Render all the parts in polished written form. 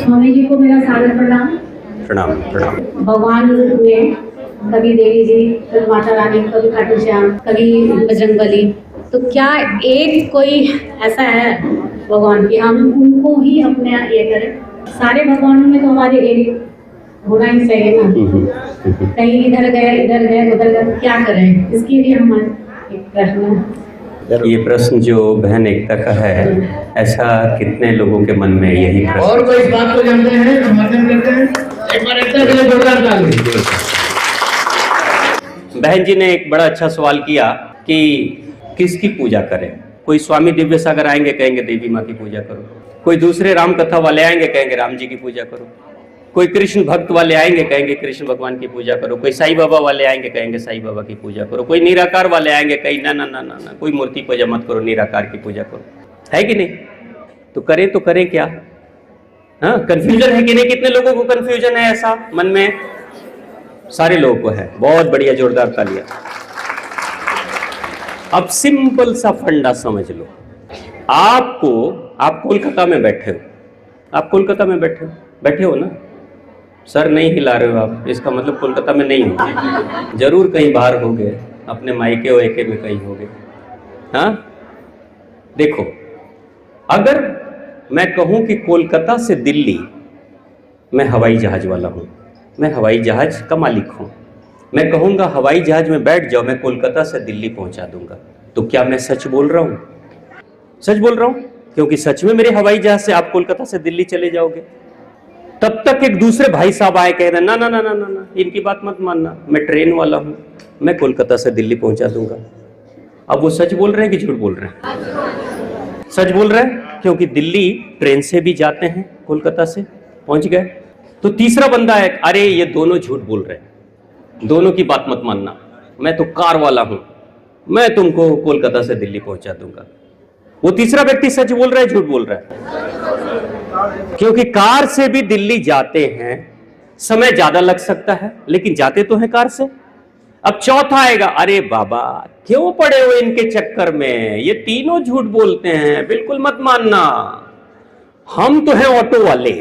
स्वामी जी को मेरा सादर प्रणाम। प्रणाम प्रणाम। भगवान हुए, कभी देवी जी, कभी माता रानी, कभी खाटू श्याम, कभी बजरंगबली। तो क्या एक कोई ऐसा है भगवान कि हम उनको ही अपने ये करें? सारे भगवानों में तो हमारे एक होना ही चाहिए ना। कहीं इधर गए उधर गए, क्या करें? इसके लिए हमारे एक प्रश्न है। ये प्रश्न जो बहन एकता का है, ऐसा कितने लोगों के मन में यही प्रश्न? और कोई इस बात को जानते हैं, समर्थन करते हैं? एक बार एकता के लिए जोरदार ताली। बहन जी ने एक बड़ा अच्छा सवाल किया कि किसकी पूजा करें। कोई स्वामी दिव्य सागर आएंगे, कहेंगे देवी माँ की पूजा करो। कोई दूसरे राम कथा वाले आएंगे, कहेंगे राम जी की पूजा करो। कोई कृष्ण भक्त वाले आएंगे, कहेंगे कृष्ण भगवान की पूजा करो। कोई साईं बाबा वाले आएंगे, कहेंगे साईं बाबा की पूजा करो। कोई निराकार वाले आएंगे, कहीं ना ना ना ना ना, कोई मूर्ति पूजा मत करो, निराकार की पूजा करो। है कि नहीं? तो करें क्या? हाँ, कंफ्यूजन है कि नहीं? कितने लोगों को कंफ्यूजन है ऐसा मन में? सारे लोगों को है। बहुत बढ़िया, जोरदार तालियां। अब सिंपल सा फंडा समझ लो। आप कोलकाता में बैठे हो, आप कोलकाता में बैठे हो ना? सर नहीं हिला रहे हो आप, इसका मतलब कोलकाता में नहीं हो। जरूर कहीं बाहर होगे, अपने मायके वायके में कहीं होगे। हाँ, देखो, अगर मैं कहूं कि कोलकाता से दिल्ली, मैं हवाई जहाज वाला हूं, मैं हवाई जहाज का मालिक हूं, मैं कहूंगा हवाई जहाज में बैठ जाओ, मैं कोलकाता से दिल्ली पहुंचा दूंगा, तो क्या मैं सच बोल रहा हूं? सच बोल रहा हूं, क्योंकि सच में मेरे हवाई जहाज से आप कोलकाता से दिल्ली चले जाओगे। तब तक एक दूसरे भाई साहब आए, कह रहे ना ना ना ना ना ना, इनकी बात मत मानना, मैं ट्रेन वाला हूं, मैं कोलकाता से दिल्ली पहुंचा दूंगा। अब वो सच बोल रहे हैं कि झूठ बोल रहे हैं? सच बोल रहे हैं, क्योंकि दिल्ली ट्रेन से भी जाते हैं, कोलकाता से पहुंच गए। तो तीसरा बंदा है, अरे ये दोनों झूठ बोल रहे हैं, दोनों की बात मत मानना, मैं तो कार वाला हूं, मैं तुमको कोलकाता से दिल्ली पहुंचा दूंगा। वो तीसरा व्यक्ति सच बोल रहा है, झूठ बोल रहा है? क्योंकि कार से भी दिल्ली जाते हैं, समय ज्यादा लग सकता है, लेकिन जाते तो हैं कार से। अब चौथा आएगा, अरे बाबा क्यों पड़े हो इनके चक्कर में, ये तीनों झूठ बोलते हैं, बिल्कुल मत मानना, हम तो हैं ऑटो वाले,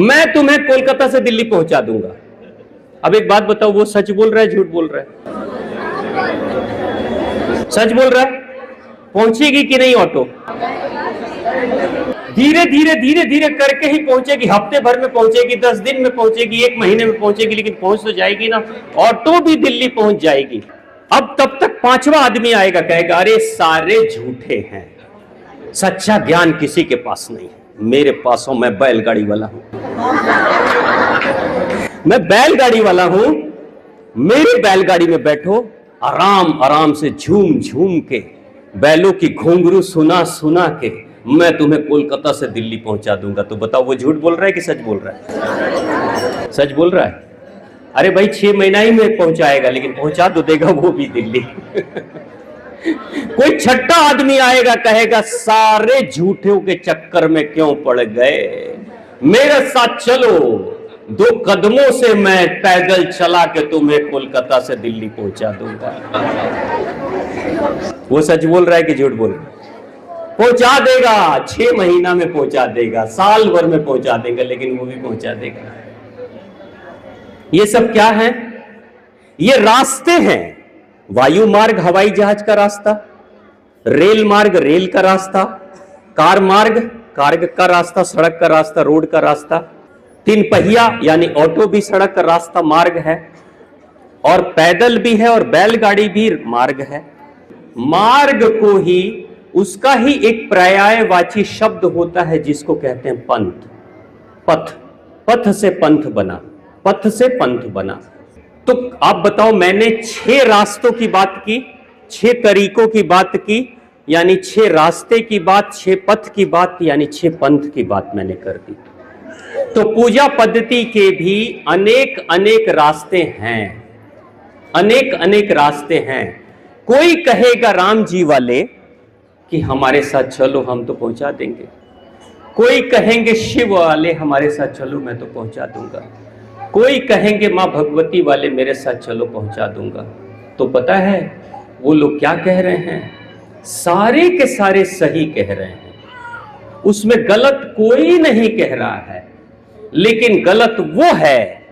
मैं तुम्हें कोलकाता से दिल्ली पहुंचा दूंगा। अब एक बात बताओ, वो सच बोल रहा है, झूठ बोल रहा है? सच बोल रहा है। पहुंचेगी कि नहीं ऑटो? धीरे धीरे धीरे धीरे करके ही पहुंचेगी, हफ्ते भर में पहुंचेगी, 10 दिन में पहुंचेगी, 1 महीने में पहुंचेगी, लेकिन पहुंच तो जाएगी ना। ऑटो भी दिल्ली पहुंच जाएगी। अब तब तक पांचवा आदमी आएगा, कहेगा अरे सारे झूठे हैं, सच्चा ज्ञान किसी के पास नहीं, मेरे पास हो, मैं बैलगाड़ी वाला हूं, मैं बैलगाड़ी वाला हूं, मेरी बैलगाड़ी में बैठो, आराम आराम से झूम झूम के, बैलों की घुंघरू सुना सुना के मैं तुम्हें कोलकाता से दिल्ली पहुंचा दूंगा। तो बताओ वो झूठ बोल रहा है कि सच बोल रहा है? सच बोल रहा है। अरे भाई 6 महीना ही में पहुंचाएगा, लेकिन पहुंचा तो देगा वो भी दिल्ली। कोई छठा आदमी आएगा, कहेगा सारे झूठों के चक्कर में क्यों पड़ गए, मेरे साथ चलो, 2 कदमों से मैं पैदल चला के तुम्हें कोलकाता से दिल्ली पहुंचा दूंगा। वो सच बोल रहा है कि झूठ बोल रहा है? पहुंचा देगा, 6 महीना में पहुंचा देगा, साल भर में पहुंचा देगा, लेकिन वो भी पहुंचा देगा। ये सब क्या है? ये रास्ते हैं। वायु मार्ग हवाई जहाज का रास्ता, रेल मार्ग रेल का रास्ता, कार मार्ग कार का रास्ता, सड़क का रास्ता, रोड का रास्ता, 3 पहिया यानी ऑटो भी सड़क का रास्ता मार्ग है, और पैदल भी है, और बैलगाड़ी भी मार्ग है। मार्ग को ही, उसका ही एक पर्यायवाची शब्द होता है जिसको कहते हैं पंथ, पथ, पथ से पंथ बना, पथ से पंथ बना। तो आप बताओ, मैंने 6 रास्तों की बात की, 6 तरीकों की बात की, यानी 6 रास्ते की बात, 6 पथ की बात, यानी 6 पंथ की बात मैंने कर दी। तो पूजा पद्धति के भी अनेक अनेक रास्ते हैं, अनेक अनेक रास्ते हैं। कोई कहेगा राम जी वाले कि हमारे साथ चलो, हम तो पहुंचा देंगे। कोई कहेंगे शिव वाले, हमारे साथ चलो, मैं तो पहुंचा दूंगा। कोई कहेंगे मां भगवती वाले, मेरे साथ चलो, पहुंचा दूंगा। तो पता है वो लोग क्या कह रहे हैं? सारे के सारे सही कह रहे हैं। उसमें गलत कोई नहीं कह रहा है, लेकिन गलत वो है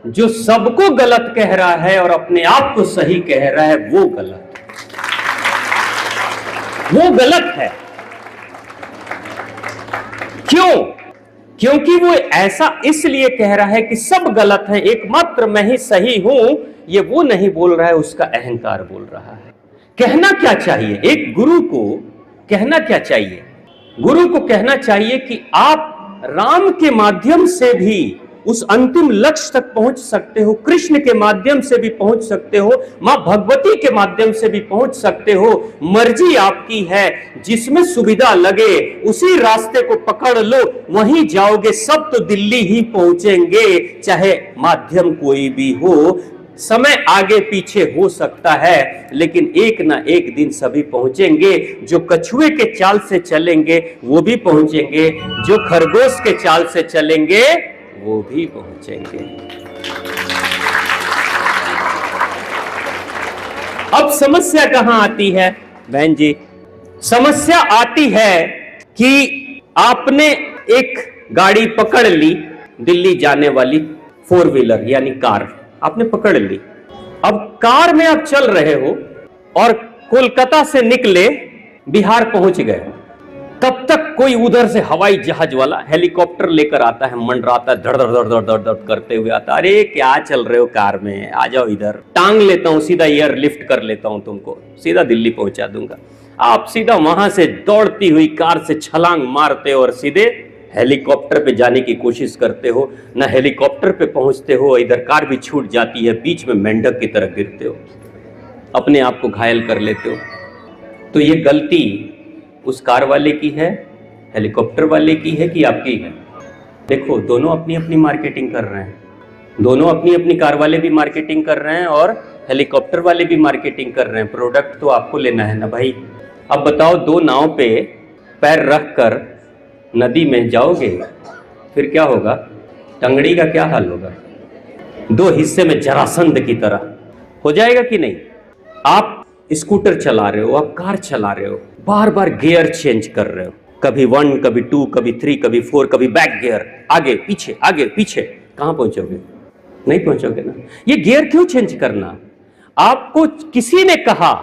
जो सबको गलत कह रहा है और अपने आप को सही कह रहा है, वो गलत है। क्यों? क्योंकि वो ऐसा इसलिए कह रहा है कि सब गलत है, एकमात्र मैं ही सही हूं। ये वो नहीं बोल रहा है, उसका अहंकार बोल रहा है। कहना क्या चाहिए एक गुरु को? कहना क्या चाहिए? गुरु को कहना चाहिए कि आप राम के माध्यम से भी उस अंतिम लक्ष्य तक पहुंच सकते हो, कृष्ण के माध्यम से भी पहुंच सकते हो, मां भगवती के माध्यम से भी पहुंच सकते हो। मर्जी आपकी है, जिसमें सुविधा लगे उसी रास्ते को पकड़ लो, वहीं जाओगे। सब तो दिल्ली ही पहुंचेंगे, चाहे माध्यम कोई भी हो। समय आगे पीछे हो सकता है, लेकिन एक ना एक दिन सभी पहुंचेंगे। जो कछुए के चाल से चलेंगे वो भी पहुंचेंगे, जो खरगोश के चाल से चलेंगे वो भी पहुंचेंगे। अब समस्या कहां आती है बहन जी? समस्या आती है कि आपने एक गाड़ी पकड़ ली, दिल्ली जाने वाली 4 व्हीलर यानी कार आपने पकड़ ली। अब कार में आप चल रहे हो और कोलकाता से निकले, बिहार पहुंच गए। तब तक कोई उधर से हवाई जहाज वाला हेलीकॉप्टर लेकर आता है, मंडराता है, धड़ धड़ धड़ धड़ धड़ धड़ करते हुए आता। अरे क्या चल रहे हो कार में, आ जाओ इधर, टांग लेता हूं, सीधा एयर लिफ्ट कर लेता हूं, तुमको सीधा दिल्ली पहुंचा दूंगा। आप सीधा वहां से दौड़ती हुई कार से छलांग मारते हो और सीधे हेलीकॉप्टर पे जाने की कोशिश करते हो। ना हेलीकॉप्टर पे पहुंचते हो, इधर कार भी छूट जाती है, बीच में मेंढक की तरह गिरते हो, अपने आप को घायल कर लेते हो। तो ये गलती उस कार वाले की है, हेलीकॉप्टर वाले की है कि आपकी है? देखो, दोनों अपनी अपनी मार्केटिंग कर रहे हैं, दोनों अपनी अपनी कार वाले भी मार्केटिंग कर रहे हैं और हेलीकॉप्टर वाले भी मार्केटिंग कर रहे हैं। प्रोडक्ट तो आपको लेना है ना भाई। अब बताओ, 2 नाव पे पैर रख कर नदी में जाओगे, फिर क्या होगा? टंगड़ी का क्या हाल होगा? 2 हिस्से में जरासंध की तरह हो जाएगा कि नहीं? आप स्कूटर चला रहे हो, आप कार चला रहे हो, बार बार गियर चेंज कर रहे हो, कभी 1, कभी 2, कभी 3, कभी 4, कभी बैक गियर, आगे पीछे, कहां पहुंचोगे? नहीं पहुंचोगे ना। ये गियर क्यों चेंज करना? आपको किसी ने कहा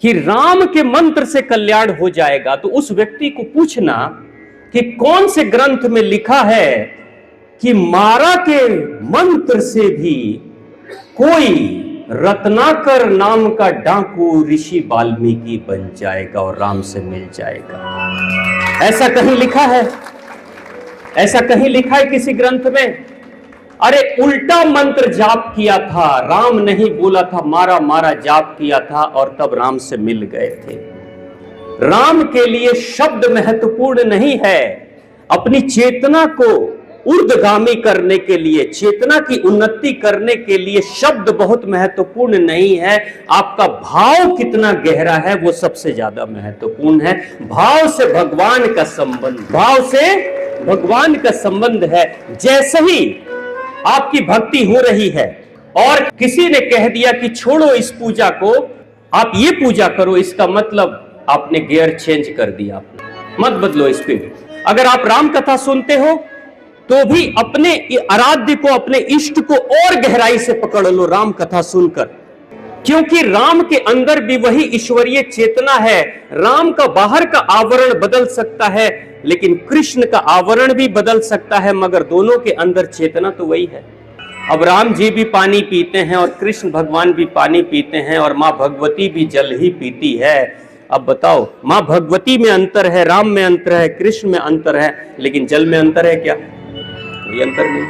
कि राम के मंत्र से कल्याण हो जाएगा, तो उस व्यक्ति को पूछना कि कौन से ग्रंथ में लिखा है कि मारा के मंत्र से भी कोई रत्नाकर नाम का डाकू ऋषि वाल्मीकि बन जाएगा और राम से मिल जाएगा? ऐसा कहीं लिखा है? ऐसा कहीं लिखा है किसी ग्रंथ में? अरे उल्टा मंत्र जाप किया था, राम नहीं बोला था, मारा मारा जाप किया था और तब राम से मिल गए थे। राम के लिए शब्द महत्वपूर्ण नहीं है, अपनी चेतना को ऊर्ध्वगामी करने के लिए, चेतना की उन्नति करने के लिए शब्द बहुत महत्वपूर्ण नहीं है। आपका भाव कितना गहरा है वो सबसे ज्यादा महत्वपूर्ण है। भाव से भगवान का संबंध, भाव से भगवान का संबंध है। जैसे ही आपकी भक्ति हो रही है और किसी ने कह दिया कि छोड़ो इस पूजा को, आप ये पूजा करो, इसका मतलब आपने गियर चेंज कर दिया। आपने मत बदलो स्पीड। अगर आप राम कथा सुनते हो तो भी अपने आराध्य को, अपने इष्ट को और गहराई से पकड़ लो राम कथा सुनकर, क्योंकि राम के अंदर भी वही ईश्वरीय चेतना है। राम का बाहर का आवरण बदल सकता है, लेकिन कृष्ण का आवरण भी बदल सकता है, मगर दोनों के अंदर चेतना तो वही है। अब राम जी भी पानी पीते हैं और कृष्ण भगवान भी पानी पीते हैं और मां भगवती भी जल ही पीती है। अब बताओ, मां भगवती में अंतर है, राम में अंतर है, कृष्ण में अंतर है, लेकिन जल में अंतर है क्या? कोई अंतर नहीं।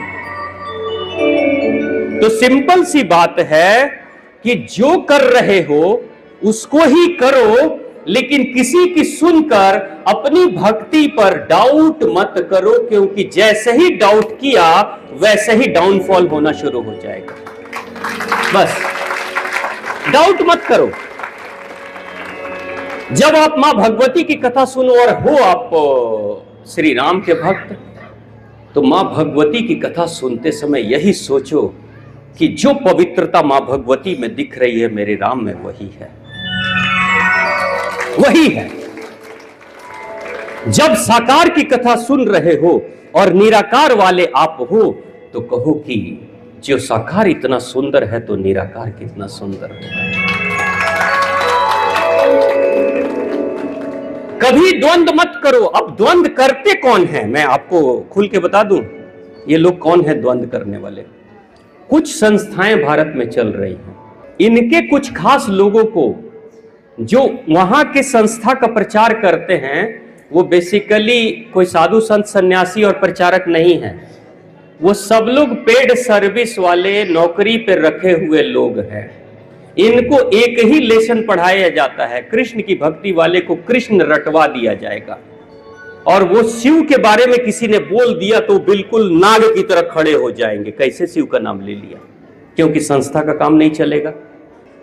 तो सिंपल सी बात है कि जो कर रहे हो उसको ही करो, लेकिन किसी की सुनकर अपनी भक्ति पर डाउट मत करो, क्योंकि जैसे ही डाउट किया वैसे ही डाउनफॉल होना शुरू हो जाएगा। बस डाउट मत करो। जब आप मां भगवती की कथा सुनो और हो आप श्री राम के भक्त, तो मां भगवती की कथा सुनते समय यही सोचो कि जो पवित्रता मां भगवती में दिख रही है मेरे राम में वही है, वही है। जब साकार की कथा सुन रहे हो और निराकार वाले आप हो तो कहो कि जो साकार इतना सुंदर है तो निराकार कितना सुंदर है। कभी द्वंद्व मत करो। अब द्वंद्व करते कौन है, मैं आपको खुल के बता दूं, ये लोग कौन है द्वंद्व करने वाले। कुछ संस्थाएं भारत में चल रही हैं, इनके कुछ खास लोगों को जो वहां के संस्था का प्रचार करते हैं वो बेसिकली कोई साधु संत सन्यासी और प्रचारक नहीं है, वो सब लोग पेड सर्विस वाले नौकरी पर रखे हुए लोग हैं। इनको एक ही लेसन पढ़ाया जाता है, कृष्ण की भक्ति वाले को कृष्ण रटवा दिया जाएगा, और वो शिव के बारे में किसी ने बोल दिया तो बिल्कुल नाग की तरह खड़े हो जाएंगे, कैसे शिव का नाम ले लिया, क्योंकि संस्था का काम नहीं चलेगा।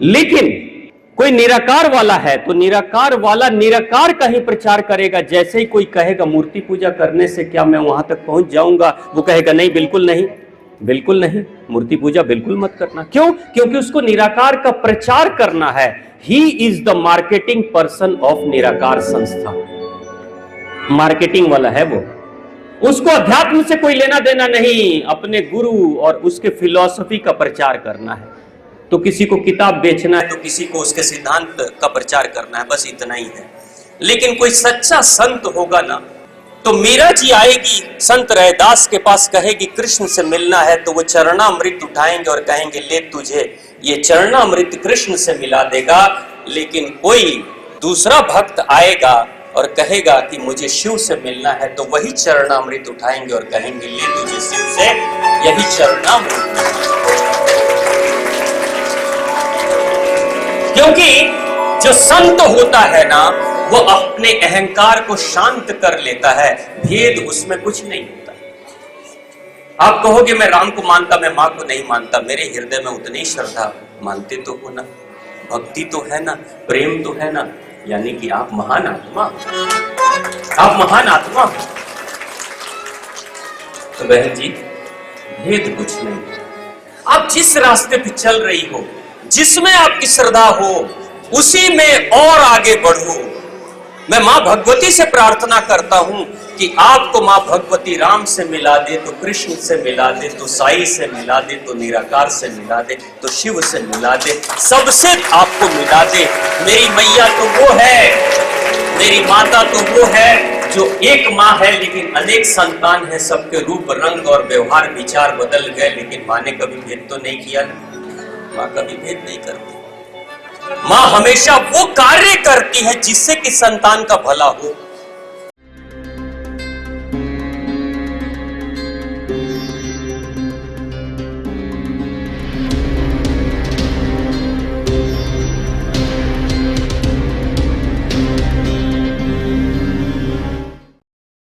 लेकिन कोई निराकार वाला है तो निराकार वाला निराकार का ही प्रचार करेगा। जैसे ही कोई कहेगा मूर्ति पूजा करने से क्या मैं वहां तक पहुंच जाऊंगा, वो कहेगा नहीं, बिल्कुल नहीं, बिल्कुल नहीं, मूर्ति पूजा बिल्कुल मत करना। क्यों? क्योंकि उसको निराकार का प्रचार करना है। He is the marketing person of निराकार संस्था, मार्केटिंग वाला है वो। उसको अध्यात्म से कोई लेना देना नहीं, अपने गुरु और उसके फिलॉसफी का प्रचार करना है। तो किसी को किताब बेचना है तो किसी को उसके सिद्धांत का प्रचार करना है, बस इतना ही है। लेकिन कोई सच्चा संत होगा ना, तो मीरा जी आएगी संत रैदास के पास, कहेगी कृष्ण से मिलना है, तो वो चरणामृत उठाएंगे और कहेंगे ले तुझे ये चरणामृत कृष्ण से मिला देगा। लेकिन कोई दूसरा भक्त आएगा और कहेगा कि मुझे शिव से मिलना है, तो वही चरणामृत उठाएंगे और कहेंगे ले तुझे शिव से यही चरणामृत। क्योंकि जो संत होता है ना, वो अपने अहंकार को शांत कर लेता है, भेद उसमें कुछ नहीं होता। आप कहोगे मैं राम को मानता, मैं मां को नहीं मानता, मेरे हृदय में उतनी श्रद्धा, मानते तो हो ना, भक्ति तो है ना, प्रेम तो है ना, यानी कि आप महान आत्मा, आप महान आत्मा। तो बहन जी, भेद कुछ नहीं। आप जिस रास्ते पे चल रही हो, जिसमें आपकी श्रद्धा हो, उसी में और आगे बढ़ो। मैं मां भगवती से प्रार्थना करता हूं कि आपको मां भगवती राम से मिला दे, तो कृष्ण से मिला दे, तो साई से मिला दे, तो निराकार से मिला दे, तो शिव से मिला दे, सबसे आपको मिला दे। मेरी मैया तो वो है, मेरी माता तो वो है जो एक माँ है लेकिन अनेक संतान है, सबके रूप रंग और व्यवहार विचार बदल गए, लेकिन माँ ने कभी भेद तो नहीं किया। माँ कभी भेद नहीं करती। माँ हमेशा वो कार्य करती है जिससे कि संतान का भला हो।